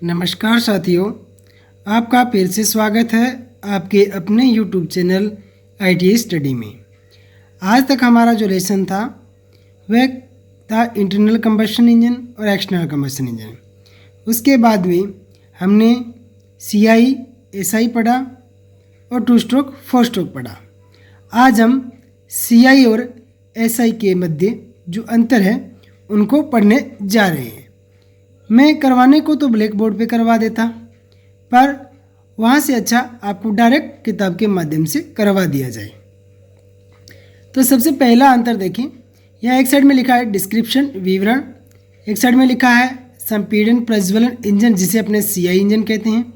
नमस्कार साथियों, आपका फिर से स्वागत है आपके अपने YouTube चैनल ITI स्टडी में। आज तक हमारा जो लेसन था वह था इंटरनल कंबशन इंजन और एक्सटर्नल कंबशन इंजन। उसके बाद में हमने CI SI पढ़ा और 2 स्ट्रोक 4 स्ट्रोक पढ़ा। आज हम CI और SI के मध्य जो अंतर है उनको पढ़ने जा रहे हैं। मैं करवाने को तो ब्लैक बोर्ड पे करवा देता, पर वहाँ से अच्छा आपको डायरेक्ट किताब के माध्यम से करवा दिया जाए। तो सबसे पहला अंतर देखें, यहाँ एक साइड में लिखा है डिस्क्रिप्शन विवरण, एक साइड में लिखा है संपीड़न प्रज्वलन इंजन जिसे अपने CI इंजन कहते हैं,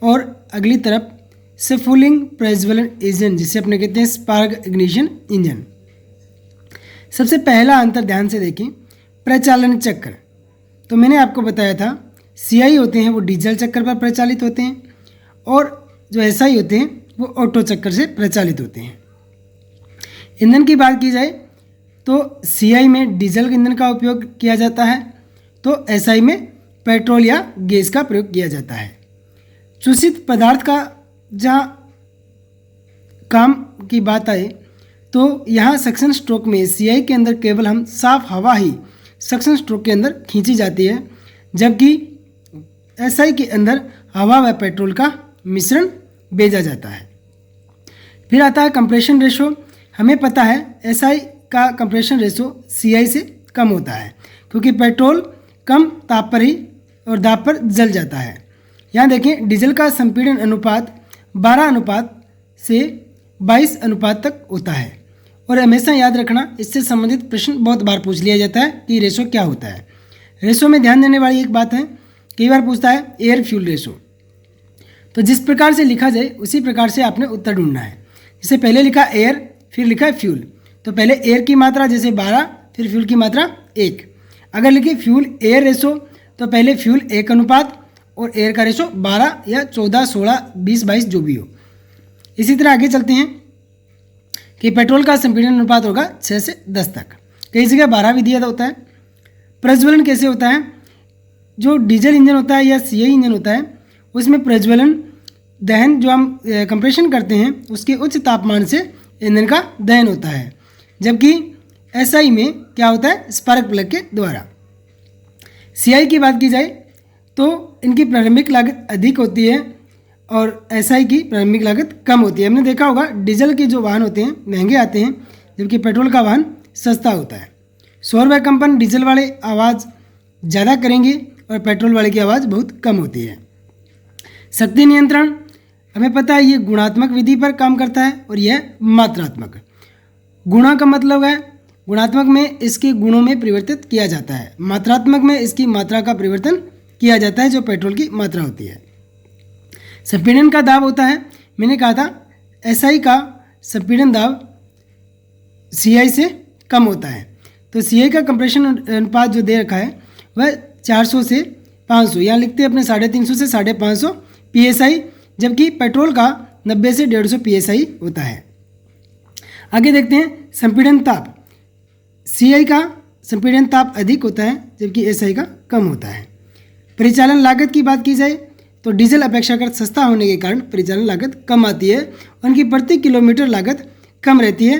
और अगली तरफ सफूलिंग प्रज्वलन इंजन जिसे अपने कहते हैं स्पार्क इग्निशन इंजन। सबसे पहला अंतर ध्यान से देखें, प्रचालन चक्र। तो मैंने आपको बताया था CI होते हैं वो डीजल चक्कर पर प्रचालित होते हैं और जो SI होते हैं वो ऑटो चक्कर से प्रचालित होते हैं। ईंधन की बात की जाए तो CI में डीजल ईंधन का उपयोग किया जाता है, तो SI में पेट्रोल या गैस का प्रयोग किया जाता है। चूषित पदार्थ का जहाँ काम की बात आए तो यहाँ सक्शन स्ट्रोक में CI के अंदर केवल हम साफ हवा ही सक्शन स्ट्रोक के अंदर खींची जाती है, जबकि SI के अंदर हवा व पेट्रोल का मिश्रण भेजा जाता है। फिर आता है कंप्रेशन रेशो। हमें पता है SI का कंप्रेशन रेशो CI से कम होता है क्योंकि पेट्रोल कम ताप पर ही और दाब पर जल जाता है। यहाँ देखें डीजल का संपीड़न अनुपात 12 अनुपात से 22 अनुपात तक होता है। और हमेशा याद रखना, इससे संबंधित प्रश्न बहुत बार पूछ लिया जाता है कि रेशो क्या होता है। रेशो में ध्यान देने वाली एक बात है, कई बार पूछता है एयर फ्यूल रेशो। तो जिस प्रकार से लिखा जाए उसी प्रकार से आपने उत्तर ढूंढना है। जैसे पहले लिखा एयर, फिर लिखा है फ्यूल, तो पहले एयर की मात्रा जैसे 12, फिर फ्यूल की मात्रा 1। अगर लिखे फ्यूल एयर रेशो तो पहले फ्यूल 1 अनुपात और एयर का रेशो 12 या 14, 16, 20, 22 जो भी हो। इसी तरह आगे चलते हैं कि पेट्रोल का संपीड़न अनुपात होगा 6 से 10 तक, कई जगह 12 भी दिया होता है। प्रज्वलन कैसे होता है, जो डीजल इंजन होता है या CI इंजन होता है उसमें प्रज्वलन दहन जो हम कंप्रेशन करते हैं उसके उच्च तापमान से ईंधन का दहन होता है, जबकि SI में क्या होता है स्पार्क प्लग के द्वारा। CI की बात की जाए तो इनकी प्रारंभिक लागत अधिक होती है और SI की प्रारंभिक लागत कम होती है। हमने देखा होगा डीजल के जो वाहन होते हैं महंगे आते हैं, जबकि पेट्रोल का वाहन सस्ता होता है। शोर व कंपन डीजल वाले आवाज़ ज़्यादा करेंगे और पेट्रोल वाले की आवाज़ बहुत कम होती है। शक्ति नियंत्रण हमें पता है ये गुणात्मक विधि पर काम करता है और यह मात्रात्मक। गुणा का मतलब है गुणात्मक में इसके गुणों में परिवर्तित किया जाता है, मात्रात्मक में इसकी मात्रा का परिवर्तन किया जाता है जो पेट्रोल की मात्रा होती है। संपीड़न का दाब होता है, मैंने कहा था SI का संपीड़न दाब CI से कम होता है, तो CI का कंप्रेशन अनुपात जो दे रखा है वह 400 से 500, यहाँ लिखते हैं अपने 350 से 550 PSI, जबकि पेट्रोल का 90 से 150 PSI होता है। आगे देखते हैं संपीड़न ताप। CI का संपीड़न ताप अधिक होता है जबकि SI का कम होता है। परिचालन लागत की बात की जाए तो डीजल अपेक्षाकृत सस्ता होने के कारण परिचालन लागत कम आती है, उनकी प्रति किलोमीटर लागत कम रहती है,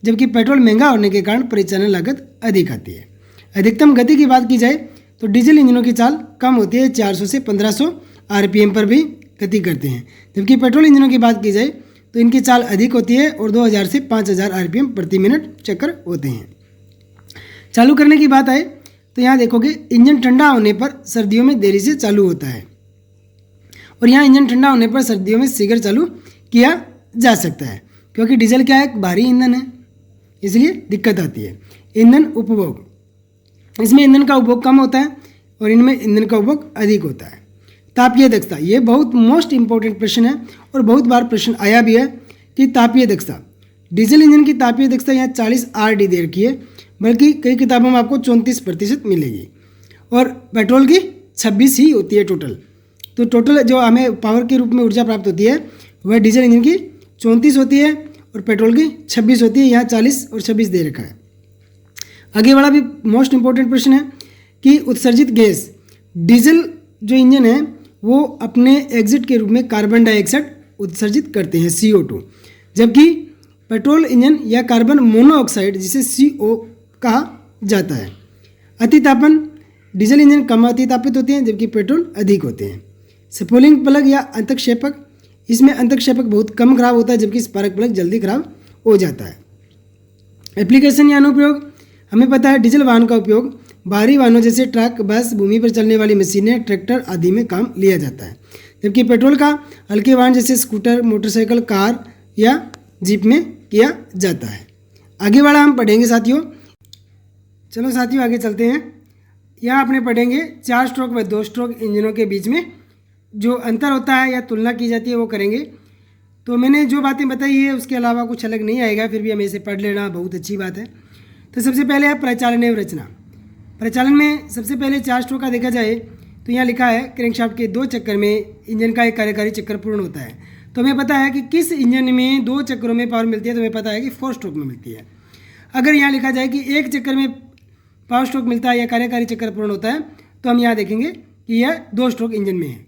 जबकि पेट्रोल महंगा होने के कारण परिचालन लागत अधिक आती है। अधिकतम गति की बात की जाए तो डीजल इंजनों की चाल कम होती है, 400 से 1500 RPM पर भी गति करते हैं, जबकि पेट्रोल इंजनों की बात की जाए तो इनकी चाल अधिक होती है और 2000 से 5000 RPM प्रति मिनट चक्कर होते हैं। चालू करने की बात आए तो यहाँ देखोगे इंजन ठंडा होने पर सर्दियों में देरी से चालू होता है और यहाँ इंजन ठंडा होने पर सर्दियों में शीघ्र चालू किया जा सकता है, क्योंकि डीजल क्या है एक भारी ईंधन है, इसलिए दिक्कत आती है। ईंधन उपभोग, इसमें ईंधन का उपभोग कम होता है और इनमें ईंधन का उपभोग अधिक होता है। तापीय दक्षता, ये बहुत मोस्ट इंपॉर्टेंट प्रश्न है और बहुत बार प्रश्न आया भी है कि तापीय दक्षता, डीजल इंजन की तापीय दक्षता यहाँ 40 RD दे रखी है, बल्कि कई किताबों में आपको 34% मिलेगी और पेट्रोल की 26 ही होती है टोटल। तो टोटल जो हमें पावर के रूप में ऊर्जा प्राप्त होती है वह डीजल इंजन की 34 होती है और पेट्रोल की 26 होती है, यहाँ 40 और 26 दे रखा है। आगे वाला भी मोस्ट इंपॉर्टेंट प्रश्न है कि उत्सर्जित गैस डीजल जो इंजन है वो अपने एग्जिट के रूप में कार्बन डाइऑक्साइड उत्सर्जित करते हैं CO2, जबकि पेट्रोल इंजन या कार्बन मोनोऑक्साइड जिसे CO कहा जाता है। अतितापन डीजल इंजन कम अतितापित होते हैं जबकि पेट्रोल अधिक होते हैं। स्फोलिंग प्लग या अंतक्षेपक, इसमें अंतक्षेपक बहुत कम खराब होता है जबकि स्पार्क प्लग जल्दी खराब हो जाता है। एप्लीकेशन या अनुप्रयोग, हमें पता है डीजल वाहन का उपयोग भारी वाहनों जैसे ट्रक, बस, भूमि पर चलने वाली मशीनें, ट्रैक्टर आदि में काम लिया जाता है, जबकि पेट्रोल का हल्के वाहन जैसे स्कूटर, मोटरसाइकिल, कार या जीप में किया जाता है। आगे वाला हम पढ़ेंगे साथियों। चलो साथियों आगे चलते हैं। यहाँ अपने पढ़ेंगे 4 स्ट्रोक व 2 स्ट्रोक इंजनों के बीच में जो अंतर होता है या तुलना की जाती है वो करेंगे। तो मैंने जो बातें बताई है उसके अलावा कुछ अलग नहीं आएगा, फिर भी हमें इसे पढ़ लेना बहुत अच्छी बात है। तो सबसे पहले है प्रचालन एवं रचना। प्रचालन में सबसे पहले 4 स्ट्रोक का देखा जाए तो यहाँ लिखा है क्रैंकशाफ्ट के 2 चक्कर में इंजन का एक कार्यकारी चक्कर पूर्ण होता है। तो हमें पता है कि किस इंजन में 2 चक्करों में पावर मिलती है, तो हमें पता है कि 4 स्ट्रोक में मिलती है। अगर यहाँ लिखा जाए कि 1 चक्कर में पावर स्ट्रोक मिलता है या कार्यकारी चक्कर पूर्ण होता है, तो हम यहाँ देखेंगे कि यह 2 स्ट्रोक इंजन में है।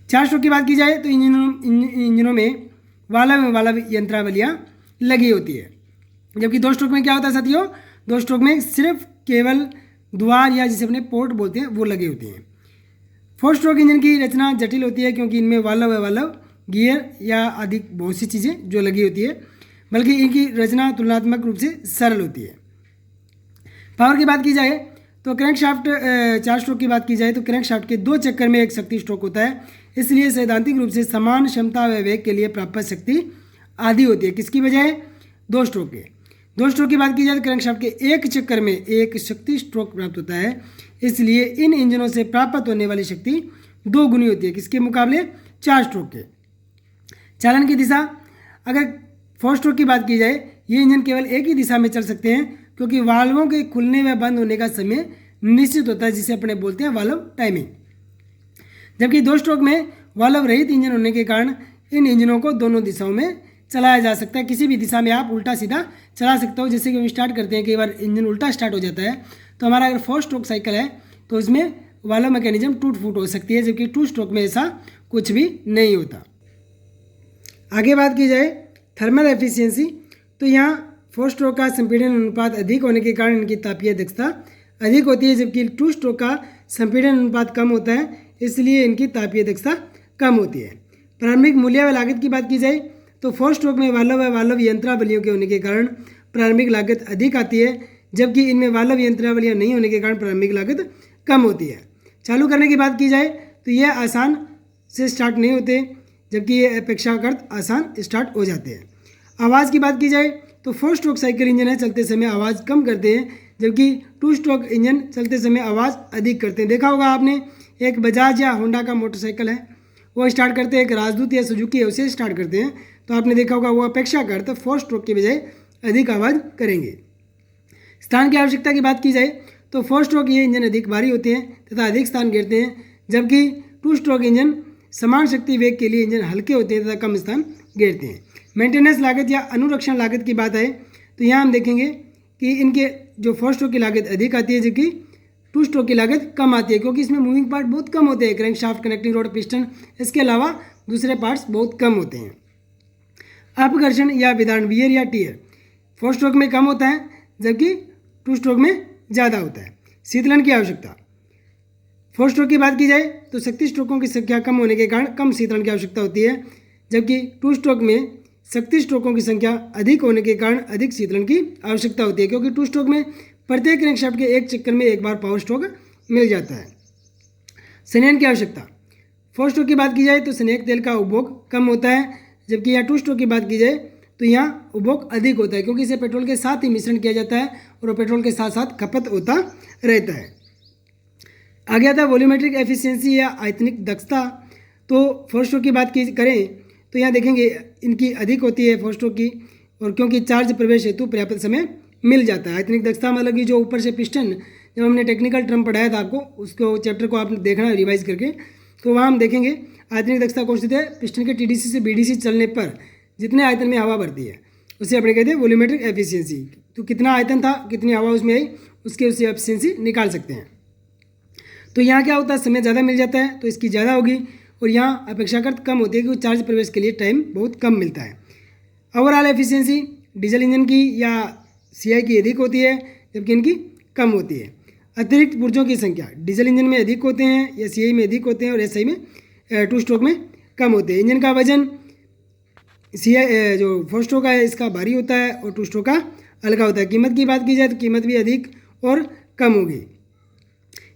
4 स्ट्रोक की बात की जाए तो इंजनों में वाल्व यंत्रावलियाँ लगी होती है, जबकि 2 स्ट्रोक में क्या होता है साथियों, 2 स्ट्रोक में सिर्फ केवल द्वार या जिसे अपने पोर्ट बोलते हैं वो लगे होते हैं। 4 स्ट्रोक इंजन की रचना जटिल होती है क्योंकि इनमें वाल्व, गियर या आदि बहुत सी चीज़ें जो लगी होती है, बल्कि इनकी रचना तुलनात्मक रूप से सरल होती है। पावर की बात की जाए तो क्रैंकशाफ्ट 4 स्ट्रोक की बात की जाए तो क्रैंकशाफ्ट के 2 चक्कर में एक शक्ति स्ट्रोक होता है, इसलिए सैद्धांतिक रूप से समान क्षमता व वेग के लिए प्राप्त शक्ति आधी होती है। किसकी बजाय 2 स्ट्रोक के। 2 स्ट्रोक की बात की जाए तो क्रैंकशाफ्ट के 1 चक्कर में एक शक्ति स्ट्रोक प्राप्त होता है, इसलिए इन इंजनों से प्राप्त होने वाली शक्ति 2 गुनी होती है किसके मुकाबले 4 स्ट्रोक के। चालन की दिशा, अगर 4 स्ट्रोक की बात की जाए ये इंजन केवल एक ही दिशा में चल सकते हैं क्योंकि वाल्वों के खुलने व बंद होने का समय निश्चित होता है जिसे अपने बोलते हैं वाल्व टाइमिंग, जबकि 2 स्ट्रोक में वाल्व रहित इंजन होने के कारण इन इंजनों को दोनों दिशाओं में चलाया जा सकता है। किसी भी दिशा में आप उल्टा सीधा चला सकते हो। जैसे कि हम स्टार्ट करते हैं, कई बार इंजन उल्टा स्टार्ट हो जाता है, तो हमारा अगर 4 स्ट्रोक साइकिल है तो उसमें वाल्व मैकेनिज्म टूट फूट हो सकती है, जबकि 2 स्ट्रोक में ऐसा कुछ भी नहीं होता। आगे बात की जाए थर्मल एफिशिएंसी, तो यहाँ 4 स्ट्रोक का संपीड़न अनुपात अधिक होने के कारण इनकी तापीय दक्षता अधिक होती है, जबकि 2 स्ट्रोक का संपीड़न अनुपात कम होता है, इसलिए इनकी तापीय दक्षता कम होती है। प्रारंभिक मूल्य व लागत की बात की जाए तो 4 स्ट्रोक में वाल्व यंत्रावलियों के होने के कारण प्रारंभिक लागत अधिक आती है, जबकि इनमें वाल्व यंत्रावलियाँ नहीं होने के कारण प्रारंभिक लागत कम होती है। चालू करने की बात की जाए तो यह आसान से स्टार्ट नहीं होते, जबकि ये अपेक्षाकृत आसान स्टार्ट हो जाते हैं। आवाज़ की बात की जाए तो 4 स्ट्रोक साइकिल इंजन है चलते समय आवाज़ कम करते हैं, जबकि 2 स्ट्रोक इंजन चलते समय आवाज़ अधिक करते हैं। देखा होगा आपने, एक बजाज या होंडा का मोटरसाइकिल है वो स्टार्ट करते हैं, एक राजदूत या सुजुकी है उसे स्टार्ट करते हैं, तो आपने देखा होगा वो अपेक्षाकृत 4 स्ट्रोक के बजाय अधिक आवाज़ करेंगे। स्थान की आवश्यकता की बात की जाए तो 4 स्ट्रोक ये इंजन अधिक भारी होते हैं तथा अधिक स्थान घेरते हैं, जबकि 2 स्ट्रोक इंजन समान शक्ति वेग के लिए इंजन हल्के होते हैं तथा कम स्थान घेरते हैं। मेंटेनेंस लागत या अनुरक्षण लागत की बात है तो यहाँ हम देखेंगे कि इनके जो 4 स्ट्रोक की लागत अधिक आती है, जबकि 2 स्ट्रोक की लागत कम आती है, क्योंकि इसमें मूविंग पार्ट बहुत कम होते हैं, क्रैंकशाफ्ट, कनेक्टिंग रोड, पिस्टन, इसके अलावा दूसरे पार्ट्स बहुत कम होते हैं। अपघर्षण या विदारण, वियर या टियर 4 स्ट्रोक में कम होता है, जबकि 2 स्ट्रोक में ज़्यादा होता है। शीतलन की आवश्यकता, 4 स्ट्रोक की बात की जाए तो शक्ति स्ट्रोकों की संख्या कम होने के कारण कम शीतलन की आवश्यकता होती है, जबकि 2 स्ट्रोक में शक्ति स्ट्रोकों की संख्या अधिक होने के कारण अधिक शीतलन की आवश्यकता होती है, क्योंकि 2 स्ट्रोक में प्रत्येक क्रैंकशाफ्ट के एक चक्कर में एक बार पावर स्ट्रोक मिल जाता है। संयंत्र की आवश्यकता, 4 स्ट्रोक की बात की जाए तो संयंत्र तेल का उपभोग कम होता है, जबकि यहाँ 2 स्ट्रोक की बात की जाए तो यहाँ उपभोग अधिक होता है, क्योंकि इसे पेट्रोल के साथ ही मिश्रण किया जाता है और वो पेट्रोल के साथ साथ खपत होता रहता है। आगे आता है वॉल्यूमेट्रिक एफिशिएंसी या आयतनिक दक्षता। तो 4 स्ट्रोक की बात की करें तो यहाँ देखेंगे इनकी अधिक होती है 4 स्ट्रोक की, और क्योंकि चार्ज प्रवेश हेतु पर्याप्त समय मिल जाता है। आयतनिक दक्षता मतलब कि जो ऊपर से पिस्टन, जब हमने टेक्निकल टर्म पढ़ाया था आपको, उसको चैप्टर को आपने देखना रिवाइज करके, तो वहाँ हम देखेंगे आयतनिक दक्षता कौन सी है, पिस्टन के TDC से BDC चलने पर जितने आयतन में हवा भरती है उसे अपने कहते हैं वॉल्यूमेट्रिक एफिशिएंसी। तो कितना आयतन था, कितनी हवा उसमें आई, उसके उससे एफिशिएंसी निकाल सकते हैं। तो यहाँ क्या होता है, समय ज़्यादा मिल जाता है तो इसकी ज़्यादा होगी, और यहाँ अपेक्षाकृत कम होती है क्योंकि चार्ज प्रवेश के लिए टाइम बहुत कम मिलता है। ओवरऑल एफिशिएंसी डीजल इंजन की या सीआई की अधिक होती है जबकि इनकी कम होती है। अतिरिक्त पुर्जों की संख्या डीजल इंजन में अधिक होते हैं या सीआई में अधिक होते हैं और एसआई में टू स्ट्रोक में कम होते हैं। इंजन का वजन सीआई जो फोर स्ट्रोक का है इसका भारी होता है और टू स्ट्रोक का हल्का होता है। कीमत की बात की जाए तो कीमत भी अधिक और कम होगी।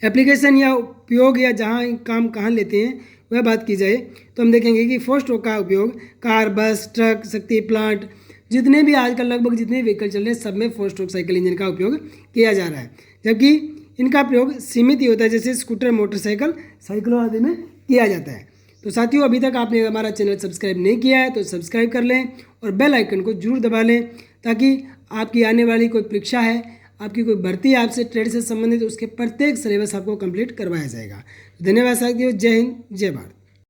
एप्लीकेशन या उपयोग या जहाँ काम कहाँ लेते हैं वह बात की जाए तो हम देखेंगे कि फोर स्ट्रोक का उपयोग कार, बस, ट्रक, शक्ति प्लांट, जितने भी आजकल लगभग जितने व्हीकल चल रहे हैं सब में फोर स्ट्रोक साइकिल इंजन का उपयोग किया जा रहा है, जबकि इनका प्रयोग सीमित ही होता है जैसे स्कूटर, मोटरसाइकिल, साइकिलों आदि में किया जाता है। तो साथियों, अभी तक आपने हमारा चैनल सब्सक्राइब नहीं किया है तो सब्सक्राइब कर लें और बेल आइकन को जरूर दबा लें ताकि आपकी आने वाली कोई परीक्षा है, आपकी कोई भर्ती है आपसे ट्रेड से संबंधित, उसके प्रत्येक सिलेबस आपको कंप्लीट करवाया जाएगा। धन्यवाद साथियों। जय हिंद, जय भारत।